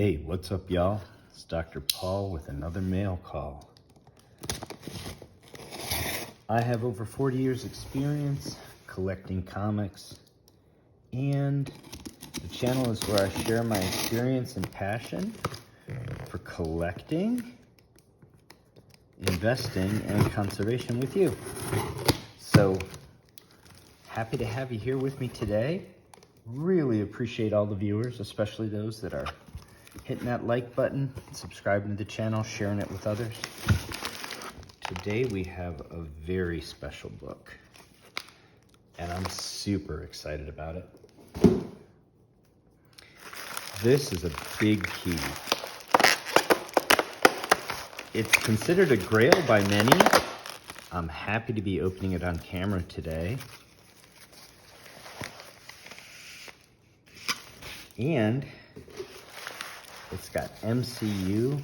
Hey, what's up, y'all? It's Dr. Paul with another mail call. I have over 40 years experience collecting comics, and the channel is where I share my experience and passion for collecting, investing, and conservation with you. So, happy to have you here with me today. Really appreciate all the viewers, especially those that are hitting that like button, subscribing to the channel, sharing it with others. Today we have a very special book, and I'm super excited about it. This is a big key. It's considered a grail by many. I'm happy to be opening it on camera today. And it's got MCU.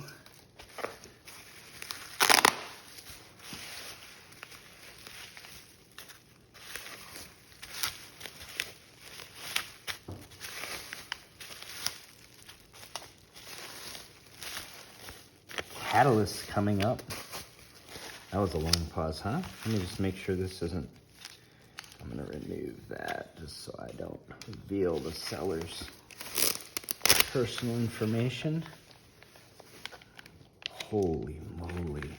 Catalyst coming up. That was a long pause, huh? Let me just make sure this isn't... I'm gonna remove that just so I don't reveal the seller's personal information. Holy moly.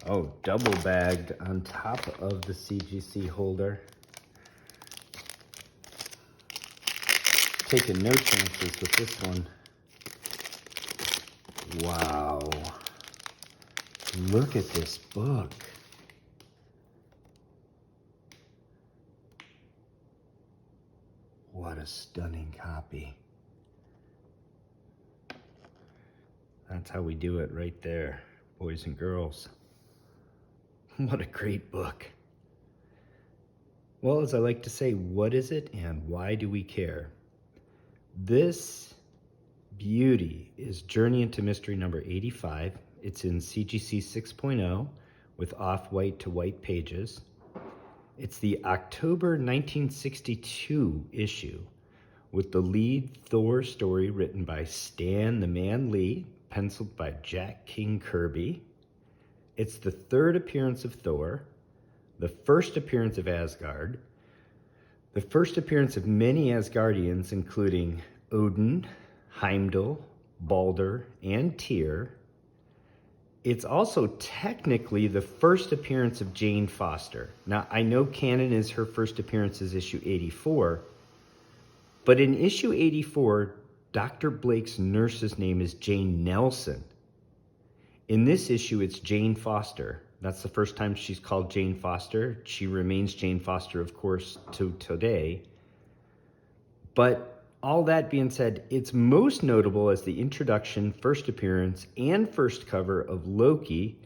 Oh, double bagged on top of the CGC holder. Taking no chances with this one. Wow. Look at this book. What a stunning copy. That's how we do it right there, boys and girls. What a great book. Well, as I like to say, what is it and why do we care? This beauty is Journey into Mystery number 85. It's in CGC 6.0 with off-white to white pages. It's the October 1962 issue with the lead Thor story written by Stan the Man Lee, penciled by Jack King Kirby. It's the third appearance of Thor, the first appearance of Asgard, the first appearance of many Asgardians, including Odin, Heimdal, Balder, and Tyr. It's also technically the first appearance of Jane Foster. Now, I know canon is her first appearance is issue 84, but in issue 84, Dr. Blake's nurse's name is Jane Nelson. In this issue, it's Jane Foster. That's the first time she's called Jane Foster. She remains Jane Foster, of course, to today. But all that being said, it's most notable as the introduction, first appearance, and first cover of Loki,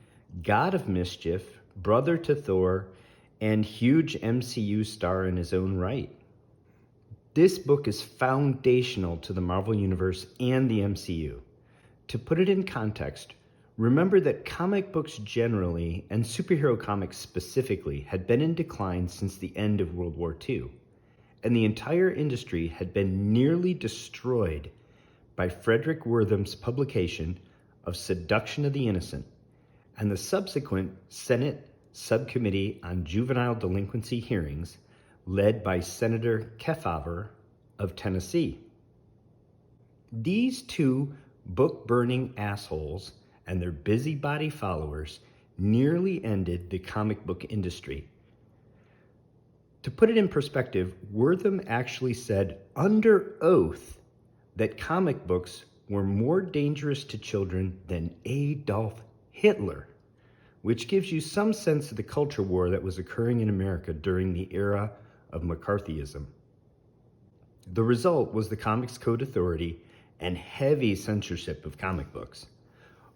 god of mischief, brother to Thor, and huge MCU star in his own right. This book is foundational to the Marvel Universe and the MCU. To put it in context, remember that comic books generally, and superhero comics specifically, had been in decline since the end of World War II. And the entire industry had been nearly destroyed by Frederick Wortham's publication of Seduction of the Innocent and the subsequent Senate Subcommittee on Juvenile Delinquency hearings led by Senator Kefauver of Tennessee. These two book-burning assholes and their busybody followers nearly ended the comic book industry. To put it in perspective, Wortham actually said under oath that comic books were more dangerous to children than Adolf Hitler, which gives you some sense of the culture war that was occurring in America during the era of McCarthyism. The result was the Comics Code Authority and heavy censorship of comic books.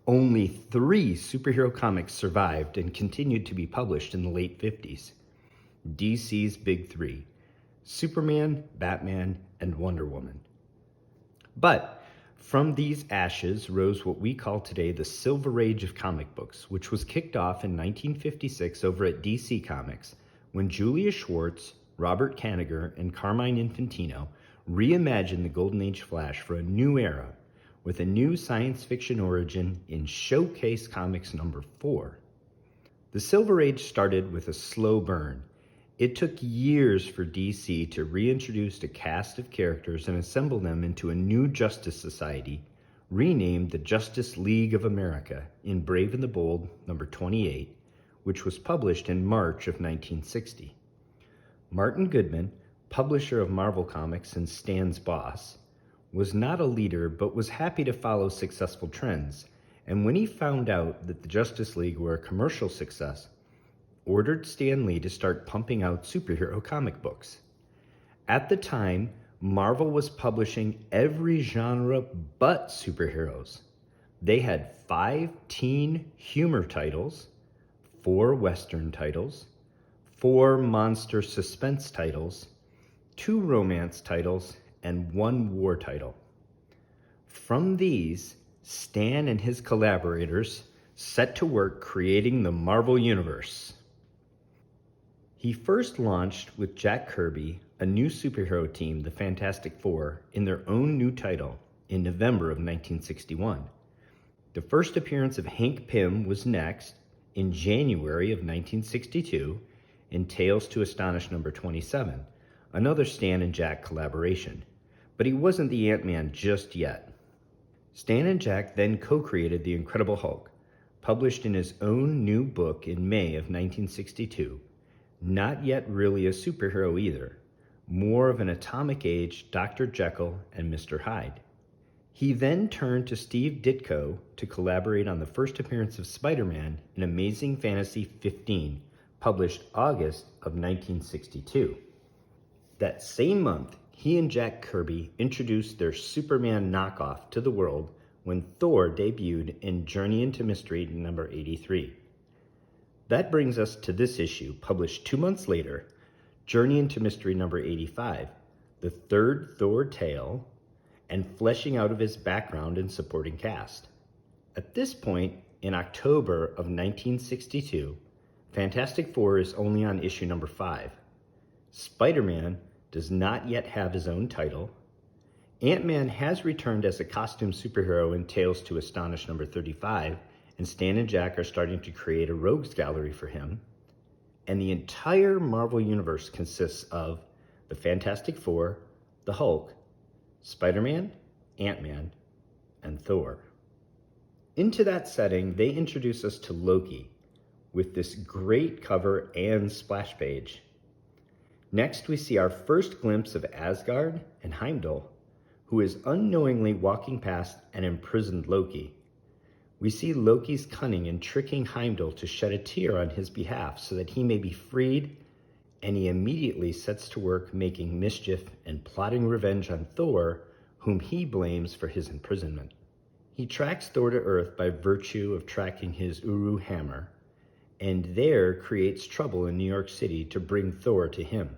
Only 3 superhero comics survived and continued to be published in the late 50s. DC's big 3, Superman, Batman, and Wonder Woman. But from these ashes rose what we call today the Silver Age of comic books, which was kicked off in 1956 over at DC Comics when Julius Schwartz, Robert Kanigher, and Carmine Infantino reimagined the Golden Age Flash for a new era with a new science fiction origin in Showcase Comics number 4. The Silver Age started with a slow burn. It took years for DC to reintroduce a cast of characters and assemble them into a new Justice Society, renamed the Justice League of America in Brave and the Bold number 28, which was published in March of 1960. Martin Goodman, publisher of Marvel Comics and Stan's boss, was not a leader but was happy to follow successful trends, and when he found out that the Justice League were a commercial success, ordered Stan Lee to start pumping out superhero comic books. At the time, Marvel was publishing every genre but superheroes. They had 5 teen humor titles, 4 Western titles, 4 monster suspense titles, 2 romance titles, and 1 war title. From these, Stan and his collaborators set to work creating the Marvel Universe. He first launched with Jack Kirby, a new superhero team, the Fantastic Four, in their own new title in November of 1961. The first appearance of Hank Pym was next in January of 1962 in Tales to Astonish number 27, another Stan and Jack collaboration. But he wasn't the Ant-Man just yet. Stan and Jack then co-created The Incredible Hulk, published in his own new book in May of 1962. Not yet really a superhero either, more of an atomic age Dr. Jekyll and Mr. Hyde. He then turned to Steve Ditko to collaborate on the first appearance of Spider-Man in Amazing Fantasy 15, published August of 1962. That same month, he and Jack Kirby introduced their Superman knockoff to the world when Thor debuted in Journey into Mystery number 83. That brings us to this issue, published 2 months later, Journey into Mystery number 85, the third Thor tale, and fleshing out of his background and supporting cast. At this point, in October of 1962, Fantastic Four is only on issue number 5. Spider-Man does not yet have his own title. Ant-Man has returned as a costume superhero in Tales to Astonish number 35, and Stan and Jack are starting to create a rogues gallery for him. And the entire Marvel Universe consists of the Fantastic Four, the Hulk, Spider-Man, Ant-Man, and Thor. Into that setting, they introduce us to Loki with this great cover and splash page. Next, we see our first glimpse of Asgard and Heimdal, who is unknowingly walking past an imprisoned Loki. We see Loki's cunning in tricking Heimdal to shed a tear on his behalf so that he may be freed, and he immediately sets to work making mischief and plotting revenge on Thor, whom he blames for his imprisonment. He tracks Thor to Earth by virtue of tracking his Uru hammer, and there creates trouble in New York City to bring Thor to him.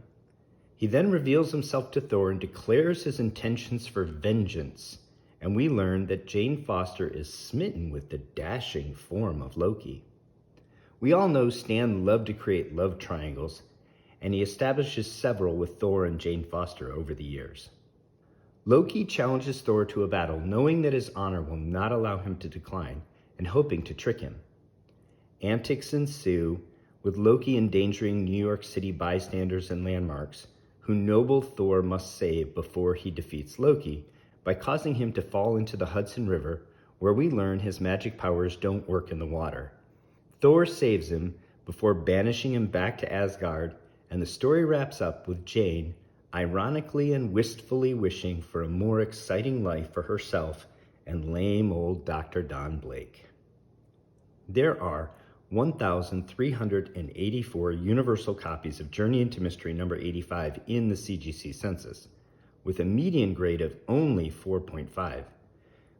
He then reveals himself to Thor and declares his intentions for vengeance, and we learn that Jane Foster is smitten with the dashing form of Loki. We all know Stan loved to create love triangles, and he establishes several with Thor and Jane Foster over the years. Loki challenges Thor to a battle, knowing that his honor will not allow him to decline, and hoping to trick him. Antics ensue, with Loki endangering New York City bystanders and landmarks, who noble Thor must save before he defeats Loki, by causing him to fall into the Hudson River, where we learn his magic powers don't work in the water. Thor saves him before banishing him back to Asgard, and the story wraps up with Jane ironically and wistfully wishing for a more exciting life for herself and lame old Dr. Don Blake. There are 1,384 universal copies of Journey into Mystery number 85 in the CGC Census, with a median grade of only 4.5,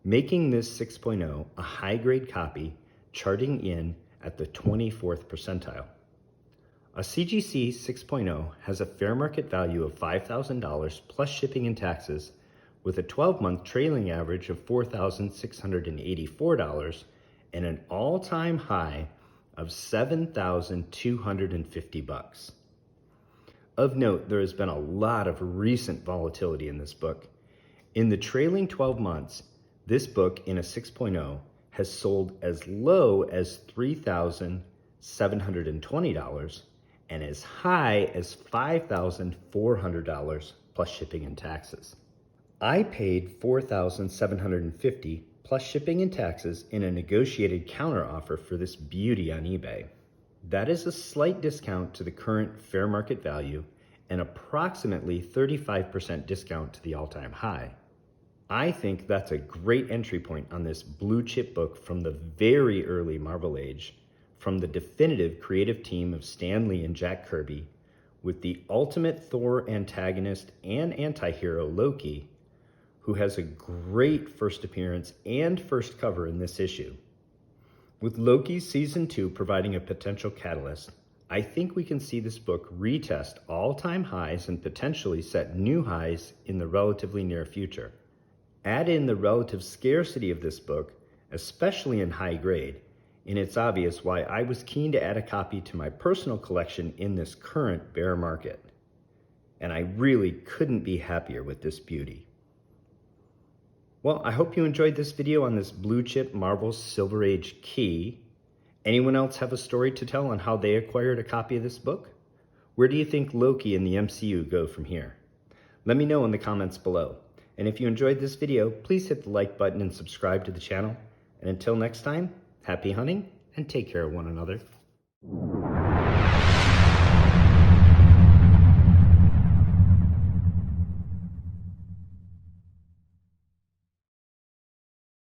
making this 6.0 a high-grade copy, charting in at the 24th percentile. A CGC 6.0 has a fair market value of $5,000 plus shipping and taxes, with a 12-month trailing average of $4,684 and an all-time high of $7,250. Of note, there has been a lot of recent volatility in this book. In the trailing 12 months, this book in a 6.0 has sold as low as $3,720 and as high as $5,400 plus shipping and taxes. I paid $4,750 plus shipping and taxes in a negotiated counteroffer for this beauty on eBay. That is a slight discount to the current fair market value and approximately 35% discount to the all-time high. I think that's a great entry point on this blue chip book from the very early Marvel Age, from the definitive creative team of Stan Lee and Jack Kirby, with the ultimate Thor antagonist and anti-hero Loki, who has a great first appearance and first cover in this issue. With Loki's Season 2 providing a potential catalyst, I think we can see this book retest all-time highs and potentially set new highs in the relatively near future. Add in the relative scarcity of this book, especially in high grade, and it's obvious why I was keen to add a copy to my personal collection in this current bear market. And I really couldn't be happier with this beauty. Well, I hope you enjoyed this video on this blue chip Marvel Silver Age key. Anyone else have a story to tell on how they acquired a copy of this book? Where do you think Loki and the MCU go from here? Let me know in the comments below. And if you enjoyed this video, please hit the like button and subscribe to the channel. And until next time, happy hunting and take care of one another.